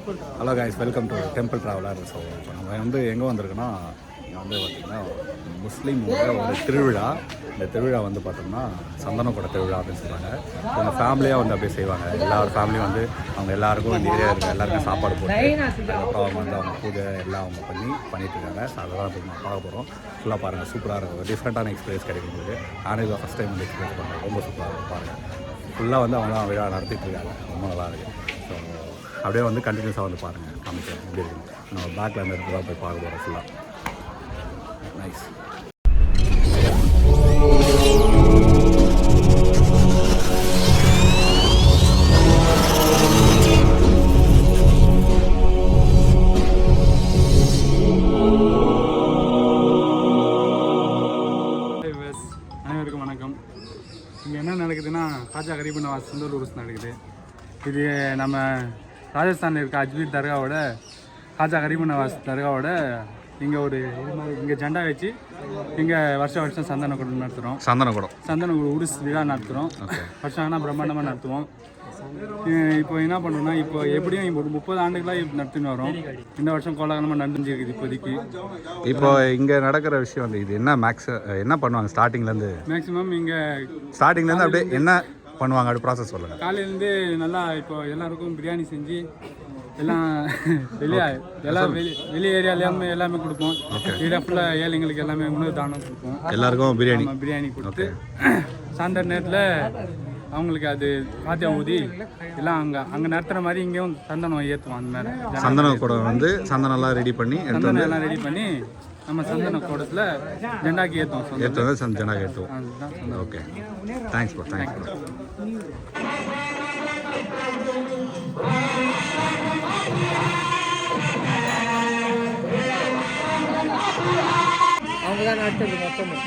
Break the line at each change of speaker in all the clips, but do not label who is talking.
Hello guys, welcome to temple traveller. So இப்போ நம்ம வந்து எங்கே வந்திருக்கோன்னா, இங்கே வந்து பார்த்திங்கன்னா முஸ்லீமோட ஒரு திருவிழா. இந்த திருவிழா வந்து பார்த்தோம்னா சந்தனக்கூட திருவிழா அப்படின்னு சொல்லுவாங்க. அவங்க ஃபேமிலியாக வந்து அப்படியே செய்வாங்க. எல்லார் ஃபேமிலியும் வந்து அவங்க எல்லாருக்கும் இந்த ஏரியா இருக்க எல்லாருக்கும் சாப்பாடு போட்டு அதுக்கப்புறம் அவங்க வந்து அவங்க பூஜை எல்லாம் அவங்க பண்ணிட்டு இருக்காங்க. ஸோ அதெல்லாம் இப்போ நம்ம பார்க்க போகிறோம். ஃபுல்லாக பாருங்கள், சூப்பராக இருக்கும். ஒரு டிஃப்ரெண்ட்டான எக்ஸ்பீரியன்ஸ் கிடைக்கும் உங்களுக்கு. நானே இதை ஃபஸ்ட் டைம் வந்து எக்ஸ்பீரியன்ஸ் பண்ணுறேன். ரொம்ப சூப்பராக இருக்கும். பாருங்கள், ஃபுல்லாக வந்து அவங்க தான் விழா நடத்திட்டு இருக்காங்க. ரொம்ப நல்லா இருக்குது. ஸோ அப்படியே வந்து கண்டினியூஸாக வந்து பாருங்கள், காமிக்கிறேன் எப்படி இருக்குன்னு. நம்ம பேக்கில் அந்த இடத்துல போய் பார்க்க போகிறோம் ஃபுல்லாக. நைஸ்.
அனைவருக்கும் வணக்கம். இங்கே என்ன நடக்குதுன்னா, காஜா கரீபன் நவாஸ் சுந்தர் உருஸ் நடக்குது. இது நம்ம ராஜஸ்தானில் இருக்க அஜ்மீர் தர்காவோட காஜா கரீபன் நவாஸ் தர்காவோட இங்கே ஒரு இது மாதிரி இங்கே ஜெண்டா வச்சு இங்கே வருஷம் சந்தனக்கூடம் நடத்துகிறோம். சந்தனக்கூடம் உருஸ் விழா நடத்துகிறோம். வருஷம் ஆனால் பிரம்மாண்டமாக நடத்துவோம். இப்போ என்ன பண்ணுறோம்னா, இப்போ எப்படியும் ஒரு 30 ஆண்டுகளாக இப்போ நடத்தின்னு வரோம். இந்த வருஷம் கோலாகலமாக நடந்துருக்குது இப்போதைக்கு.
இப்போ இங்கே நடக்கிற விஷயம் வந்து இது என்ன பண்ணுவாங்க ஸ்டார்டிங்லேருந்து?
மேக்ஸிமம் இங்கே
ஸ்டார்டிங்லேருந்து அப்படியே என்ன பண்ணுவாங்க அப்படி ப்ராசஸ் சொல்லுங்கள்.
காலையிலேருந்து நல்லா இப்போ எல்லாருக்கும் பிரியாணி செஞ்சு எல்லாம் வெளி ஏரியாலேயுமே எல்லாமே கொடுப்போம். வீடாக ஃபுல்லாக ஏழைங்களுக்கு எல்லாமே உணவு தானம் கொடுப்போம்.
எல்லாருக்கும் பிரியாணி
கொடுத்து சாயந்தர நேரத்தில் அவங்களுக்கு அது காத்தியா ஊதி எல்லாம் அங்கே நடத்துகிற மாதிரி இங்கேயும் சந்தனம் ஏற்றுவோம். அந்த மாதிரி
சந்தன கூடம் வந்து சந்தனம்லாம் ரெடி பண்ணி
நம்ம சந்தன கூடத்தில் ஜெண்டாக்கு ஏற்றுவோம்.
ஜெண்டாக்கு ஏற்றுவோம். Okay, thanks bro.
அவங்க தான் நடத்துறது மொத்தமும்.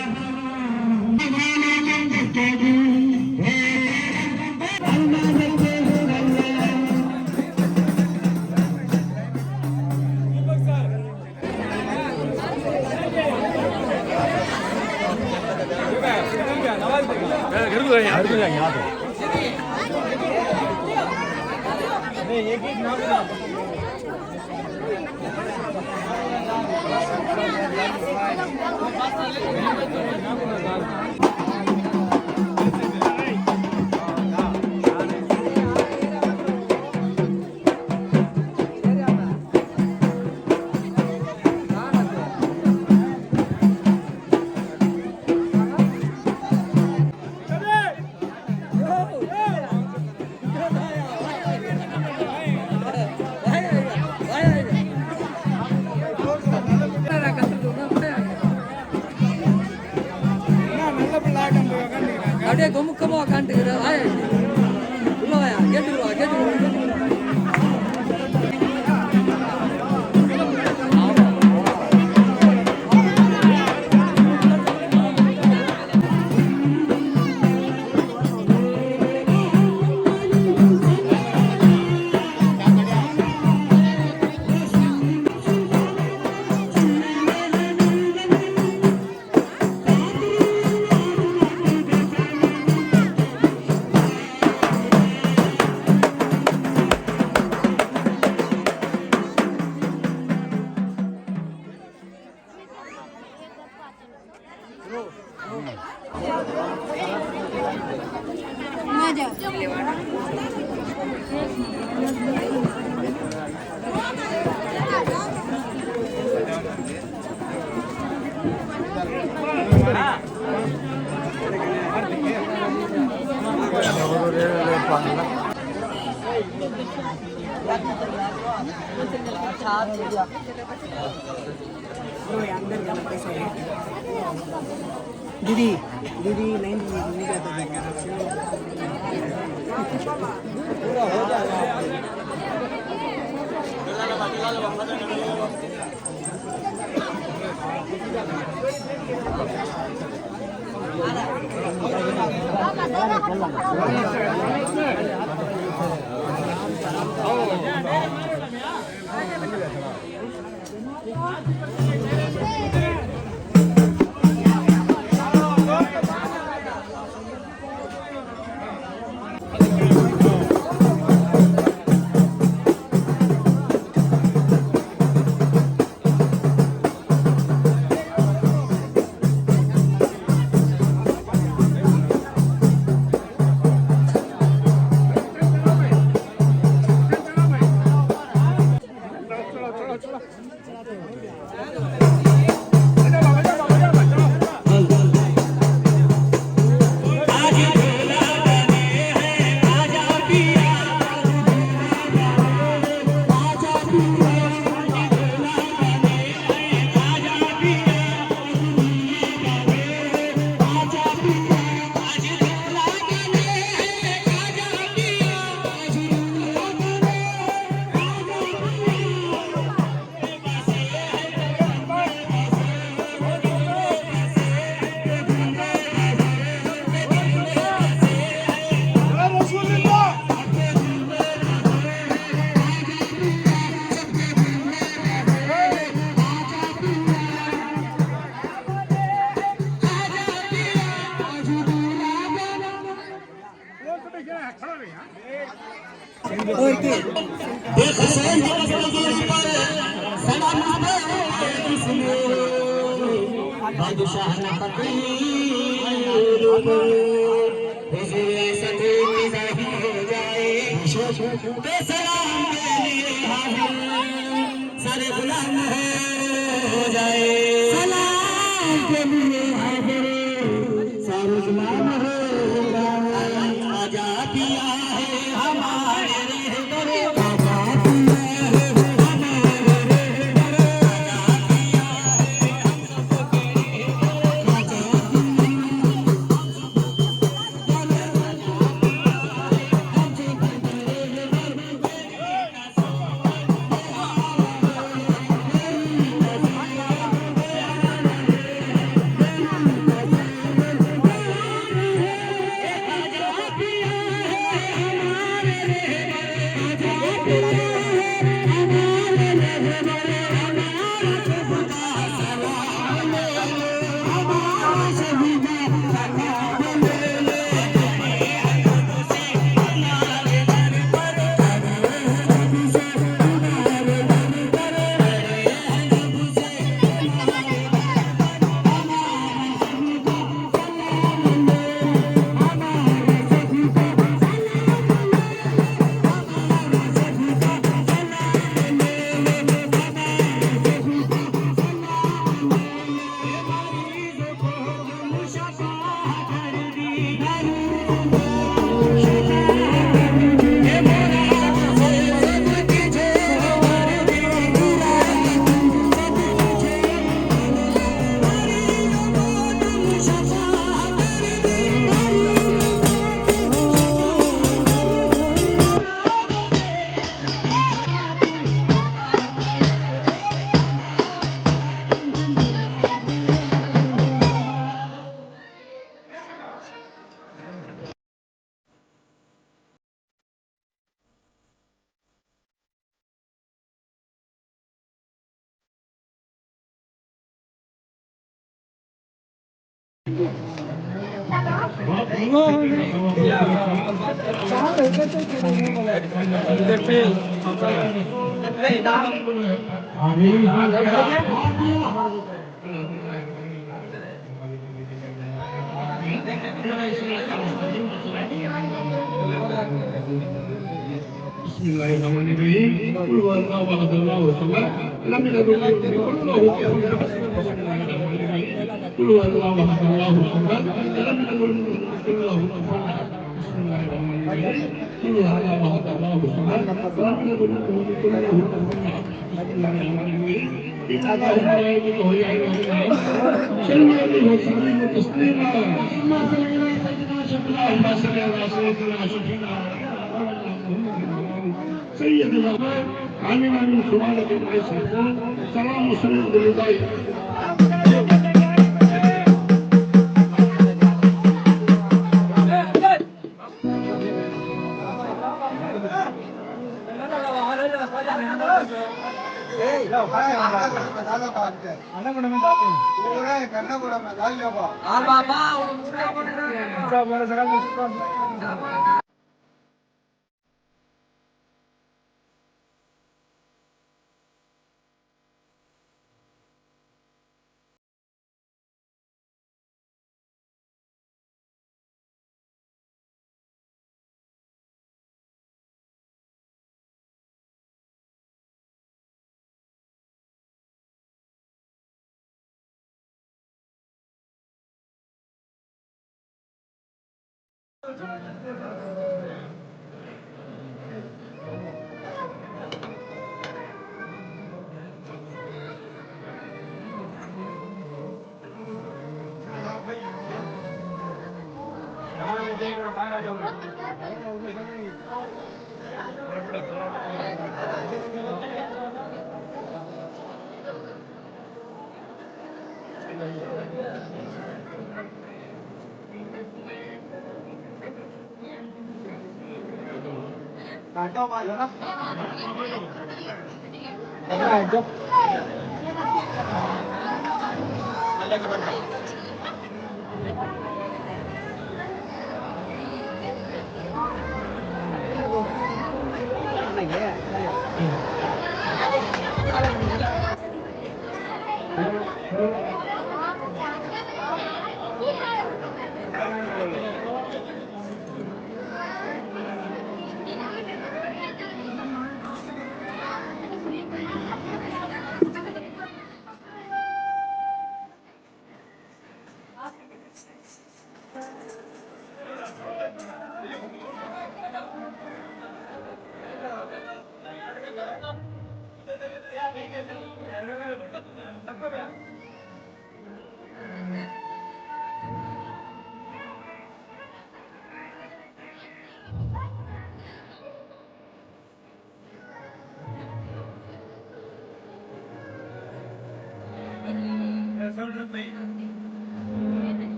அப்படியே கொமுக்கமா உக்காந்துக்கிற உள்ளவாயா கேட்டுருவா दीदी नहीं पूरा हो जाएगा.
बेखसों पर सलाम इसने बादशाह न फकीर हुजूर सदे निज़ाही हो जाए बेसलाम के लिए हाजिर सारे गुलाम हो जाए सलाम के लिए हाजिर सारे गुलाम हो जाए आजा पिया है हमारे रहबर आजा पिया है हमारे रहबर आजा Bismillahirrahmanirrahim. Qul huwallahu ahad Allahu samad. Lam yalid wa lam yulad wa lam yakul lahu kufuwan ahad. Qul huwallahu ahad Allahu samad. Lam yalid wa lam yulad wa lam yakul lahu kufuwan ahad. Bismillahirrahmanirrahim. Qul huwallahu ahad Allahu samad. Lam yalid wa lam yulad wa lam yakul lahu kufuwan ahad. Bismillahirrahmanirrahim. Inna Allaha wa malaikatahu yusalluna 'alan nabi. Sallu 'alaihi wa sallimu taslima. Allahumma salli ala sayyidina Shafi'ina سيد الأمام علم من سؤالك العيسى سلام مسلم بالله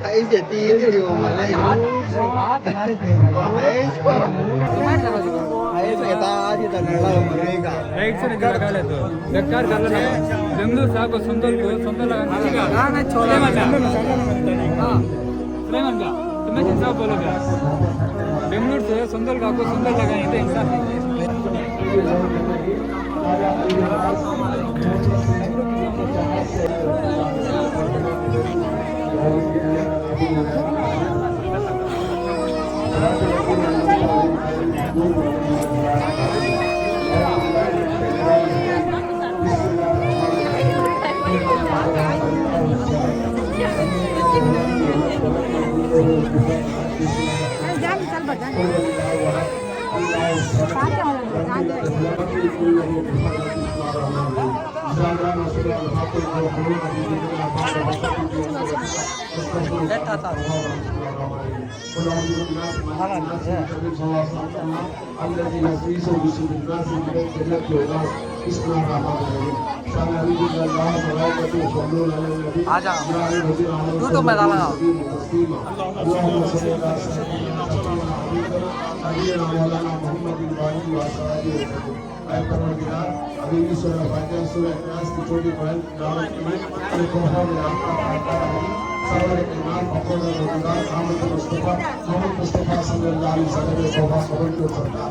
Ay, jadi itu mana ya? Ay, kita aja tanah mereka.
Right से निकाल ले तो बेकार कर लेना बेंगलुरु साको सुंदर को सुंदर लगा ना छोड़े मत हां सुलेमान का तुम्हें इंसाफ बोलोगे बेंगलुरु से सुंदर का को सुंदर लगाए तो इंसाफ
आजा YouTube में डालना
अभी भी सूरह फातिहा सूरह इखलास की छोटी बहन दावत में कोहरा में आपका सारे ईमान पकड़ रोजगार मोहम्मद मुस्तफा सल्लल्लाहु अलैहि वसल्लम के कोहरा खबर को सरकार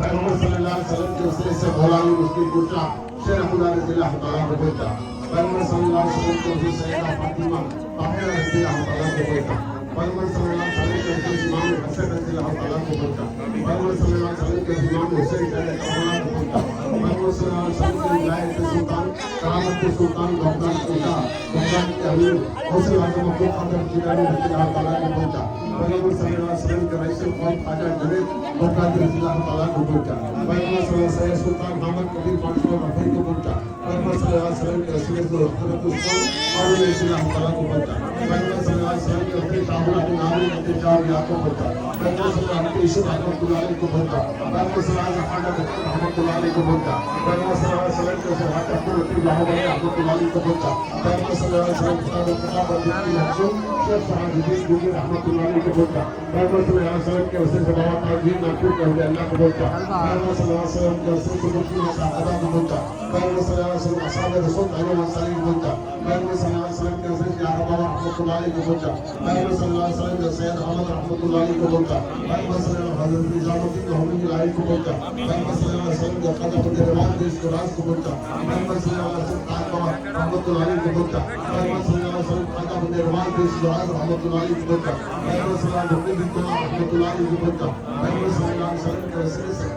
पैगंबर सल्लल्लाहु अलैहि वसल्लम के उससे से भोला ने उसकी गुटा शेर खुदा ने दिला ताला को बेटा पैगंबर सल्लल्लाहु अलैहि वसल्लम के उससे सैयदा फातिमा ताहिरा ने दिला ताला को बेटा पैगंबर सल्लल्लाहु अलैहि वसल्लम के उससे इमाम हसन ने दिला ताला को बेटा पैगंबर सल्लल्लाहु अलैहि वसल्लम के इमाम हुसैन ने दिला ताला को बेटा पैगंबर सल्लल्लाहु अलैहि वसल्म के विलायत के सुल्तान करामत के सुल्तान बगदाद के अमीर गौसे आजम को खातर जिलानी ने दिला ताला को बेटा पैगंबर सल्लल्लाहु अलैहि वसल्लम के रईस कौम ख्वाजा जलील बगदाद के दिला ताला को बेटा पैगंबर सल्लल्लाहु अलैहि वसल्लम सुल्तान मोहम्मद कबीर पांचवा रफी को बेटा पैगंबर सल्लल्लाहु अलैहि वसल्लम के रसूल को हजरत उस्मान और ने दिला ताला को बेटा पैगंबर सल्लल्लाहु अलैहि वसल्लम के अपने ताबूत के नाम में इंतजार या को बेटा पैगंबर सल्लल्लाहु अलैहि वसल्लम रहमतुल्लाह को बेटा पैगंबर सल्लल्लाहु अलैहि वसल्लम रहमतुल्लाह को बेटा पैगंबर सल्लल्लाहु अलैहि वसल्लम के हाथ को रखी लाहौर रहमतुल्लाह को बेटा पैगंबर सल्लल्लाहु अलैहि वसल्लम किताब की मखसूम शेख साहिबुद्दीन गुजर रहमतुल्लाह को बेटा पैगंबर सल्लल्लाहु अलैहि वसल्लम के वसीले से बाबा ताजी नाकुर के अल्लाह को बेटा पैगंबर सल्लल्लाहु अलैहि वसल्लम के वसीले से मुक्ति में सादा को बेटा पैगंबर सल्लल्लाहु अलैहि वसल्लम असहाब रसूल अलैहि वसल्लम को बेटा पैगंबर सल्लल्लाहु अलैहि वसल्लम के वसीले से अरबा रहमतुल्लाह को बेटा पैगंबर सल्लल्लाहु अलैहि वसल्लम के सैयद अहमद रहमतुल्लाह को बेटा पैगंबर सल्लल्लाहु अलैहि वसल्लम निजामुद्दीन रहमतुल्लाह को बेटा पैगंबर सल्लल्लाहु अलैहि वसल्लम के कदम के रिवाज देश को राज को बेटा पैगंबर सल्लल्लाहु अलैहि वसल्लम ताकवा रहमतुल्लाह को बेटा पैगंबर सल्लल्लाहु अलैहि वसल्लम कदम के रिवाज देश को राज रहमतुल्लाह को बेटा पैगंबर सल्लल्लाहु अलैहि वसल्लम को रहमतुल्लाह को बेटा पैगंबर सल्लल्लाहु अलैहि वसल्लम के वसीले से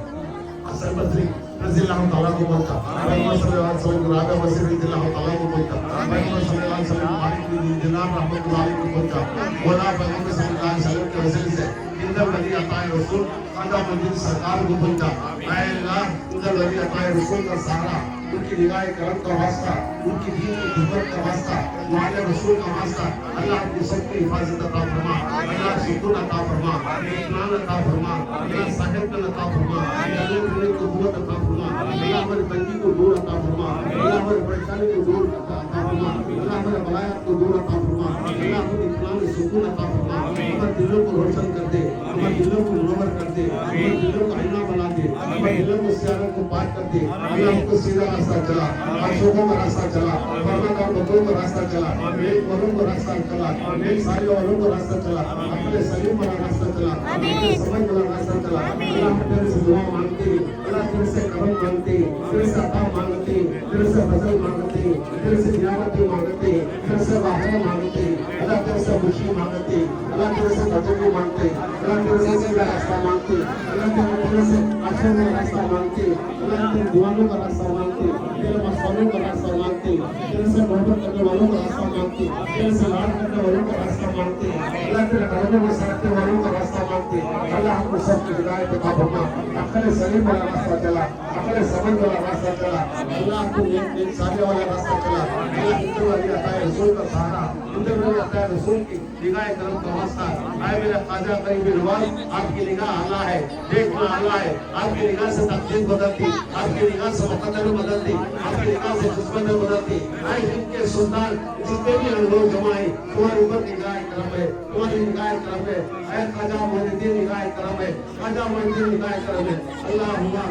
हसन बसरी रज़ियल्लाहु ताला को बेटा पैगंबर सल्लल्लाहु अलैहि वसल्लम राजा बसरी रज़ियल्लाहु ताला को बेटा पैगंबर सल्लल्लाहु अलैहि वसल्लम मालिक बिन दिनार रहमतुल्लाह को बेटा बोला पैगंबर सल्लल्लाहु अलैहि वसल्लम के वसीले से इंदर वली अताए रसूल खाजा मंदिर सरकार को बेटा ऐ अल्लाह इंदर वली अताए रसूल का सहारा उनकी निगाह करम का वास्ता उनकी दीन की खिदमत का वास्ता वाले रसूल का वास्ता अल्लाह की सबकी हिफाजत अता फरमा अल्लाह सुकून अता फरमा इत्मीनान अता फरमा अल्लाह सेहत अता फरमा अल्लाह को कुव्वत अता फरमा अल्लाह हमारी तंगी को दूर अता फरमा अल्लाह हमारी परेशानी को दूर अता फरमा अल्लाह हमारे बलायत को दूर अता फरमा अल्लाह हमें इत्मीनान सुकून अता फरमा हमारे दिलों को रोशन कर दे हमारे दिलों को मुनव्वर कर दे हमारे दिलों को आईना बना दे हमारे इल्म सियारत को पार करते अल्लाह हमको सीधा रास्ता चला, अशोकों का रास्ता चला, फरमान और बदों का रास्ता चला, नेक वरों का रास्ता चला, नेक साले वालों का रास्ता चला, अपने सलीम वाला रास्ता चला, अपने समझ वाला रास्ता चला। अल्लाह तेरे से दुआ मांगते, अल्लाह तेरे से करम मांगते, तेरे से अता मांगते, तेरे से फजल मांगते, तेरे से नियामतें मांगते, तेरे से वाहना मांगते, अल्लाह तेरे से खुशी मांगते, अल्लाह तेरे से तजर्बे मांगते, अल्लाह तेरे से सीधा रास्ता मांगते, अल्लाह तेरे से अच्छों का रास्ता मांगते, अल्लाह तेरे दुआओं का रास्ता मांगते, तेरे मसलों का रास्ता मांगते, तेरे से मोहब्बत करने वालों का रास्ता मांगते, तेरे से लाड करने वालों का रास्ता मांगते, अल्लाह तेरे कदमों में सरकने वालों का रास्ता मांगते। अल्लाह हमको सबकी हिदायत अता फरमा, अक्ल सलीम वाला रास्ता चला, अक्ल समझ वाला रास्ता चला, अल्लाह को नेक साले वाला रास्ता चला। अल्लाह हिंदू वाली अता रसूल का सहारा, हिंदू वाली अता रसूल की निगाह करम का वास्ता। आए मेरे ख्वाजा करीब रिवाज, आपकी निगाह अल्लाह है, देखना अल्लाह है, आपकी निगाह से तकदीर बदलती, आपकी निगाह से मुकद्दर बदलती, आपकी निगाह से किस्मत बदलती। आए हिंद के सुल्तान जितने भी लोग जमा है, तुम्हारे ऊपर निगाह करम है, तुम्हारी निगाह करम है। आए ख्वाजा मोइनुद्दीन निगाह करम है, ख्वाजा मोइनुद्दीन निगाह करम है। अल्लाहुम्मा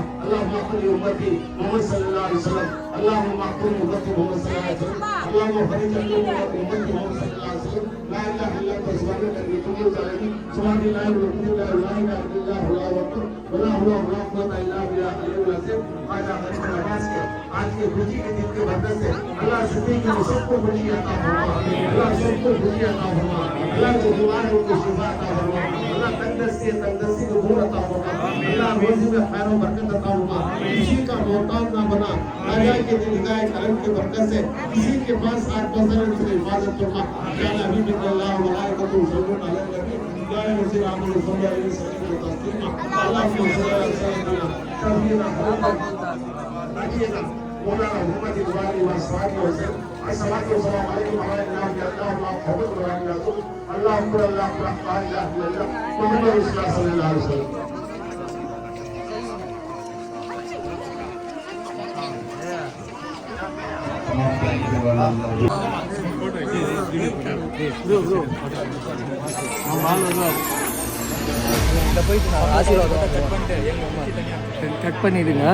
माकुल उम्मती मोहम्मद सल्लल्लाहु अलैहि वसल्लम, अल्लाहुम्मा माकुल उम्मती मोहम्मद सल्लल्लाहु अलैहि वसल्लम, अल्लाहुम्मा फरीज उम्मती मोहम्मद सल्लल्लाहु अलैहि वसल्लम। ला इलाहा इल्ला अल्लाह सुब्हानक इन्नी कुन्तु ज़ालिमीन। सुब्हानल्लाहि वल्हम्दुलिल्लाहि वला इलाहा इल्लल्लाह वल्लाहु अकबर वला हौला वला कुव्वता इल्ला बिल्लाह अल-अलियुल अज़ीम। ख्वाजा गरीब नवाज के आज के खुशी के दिन के बरकत से अल्लाह ज़िंदगी में सबको खुशी अता फरमा, अल्लाह सबको खुशी अता फरमा, अल्लाह जो बीमार है उनको शिफा अता फरमा, अल्लाह तंदुरुस्ती को दूर अता फरमा, अल्लाह रोज़ी में खैर और बरकत अता फरमा, किसी का मोहताज ना बना। ख्वाजा के निगाह करम की बरकत से किसी के पास आठ नजर से हिफाजत फरमा। या नबी बिल्लाह व मलाइकतु यसल्लूना अला नबी या नज़ीर आमनु सल्लल्लाहु अलैहि वसल्लम तस्लीमा। अल्लाहुम्मा सल्ली अला सय्यिदिना सय्यिदिना मुहम्मद नबीना मौलाना मुहम्मद वाली व सहाबी वसल्लम। अस्सलातु वस्सलामु अलैकुम व रहमतुल्लाहि व बरकातुहू। अल्लाह अकबर अल्लाह अकबर ला इलाहा इल्लल्लाह मुहम्मद रसूलुल्लाह सल्लल्लाहु अलैहि वसल्लम।
கட் பண்ணிடுங்க.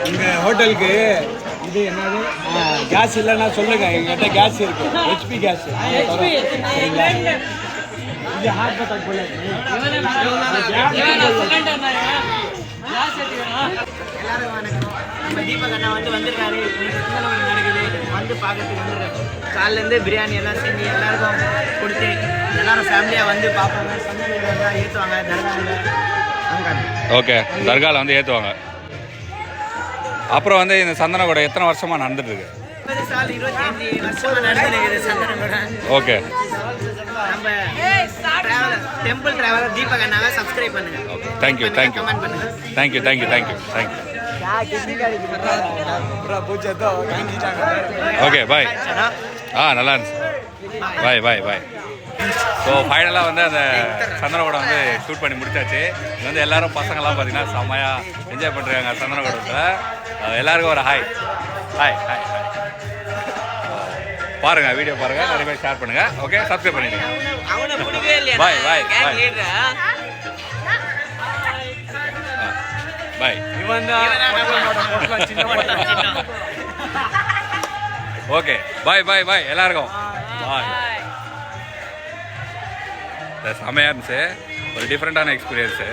உங்கள் ஹோட்டலுக்கு இது என்னது கேஸ் இல்லைன்னா சொல்லுங்க, எங்ககிட்ட கேஸ் இருக்கு, ஹெச்பி கேஸ். இது ஹார்ட் அட்டாக் போல
எல்லாரும் வணக்கம். நம்ம தீபக் அண்ணா வந்திருக்காரு. நடக்குது வந்து பார்க்கறதுக்கு வந்துருக்காரு. காலிலேருந்து பிரியாணி எல்லாம் செஞ்சு எல்லாருக்கும் கொடுத்து எல்லாரும் ஃபேமிலியாக வந்து பார்ப்பாங்க. சந்தனம் ஏற்றுவாங்க தர்காவில் அங்கே.
ஓகே, தர்காவில் வந்து ஏற்றுவாங்க. அப்புறம் வந்து இந்த சந்தன கூட எத்தனை வருஷமாக நடந்துட்டு இருக்கு?
25 வருஷமாக நடந்துருக்குது சந்தனம் கூட.
ஓகே,
நம்ம டெம்பிள் டிராவலர் தீபக் அண்ணாவை சப்ஸ்கிரைப் பண்ணுங்க.
ஓகே, தேங்க்யூ தேங்க்யூ
கமெண்ட் பண்ணுங்க.
Thank you thank you thank you thank you. Okay bye. நல்லா இருந்துச்சு. பாய் பாய் பாய். ஸோ ஃபைனலாக வந்து அந்த சந்தனக்கூடம் வந்து ஷூட் பண்ணி முடிச்சாச்சு. இது வந்து எல்லோரும் பசங்கள்லாம் பார்த்தீங்கன்னா செம்மையாக என்ஜாய் பண்ணுறாங்க சந்தனக்கூடத்தில். எல்லாருக்கும் ஒரு ஹாய் ஹாய் ஹாய் ஹாய். பாருங்கள், வீடியோ பாருங்கள், நிறைய பேர் ஷேர் பண்ணுங்கள். ஓகே, சப்ஸ்கிரைப் பண்ணிடுங்க. பாய் பாய் பாய் பாய். ஓகே, பாய் பாய் பாய் எல்லாருக்கும் பாய். செம்மையாக இருந்துச்சு, ஒரு டிஃப்ரெண்ட்டான எக்ஸ்பீரியன்ஸு.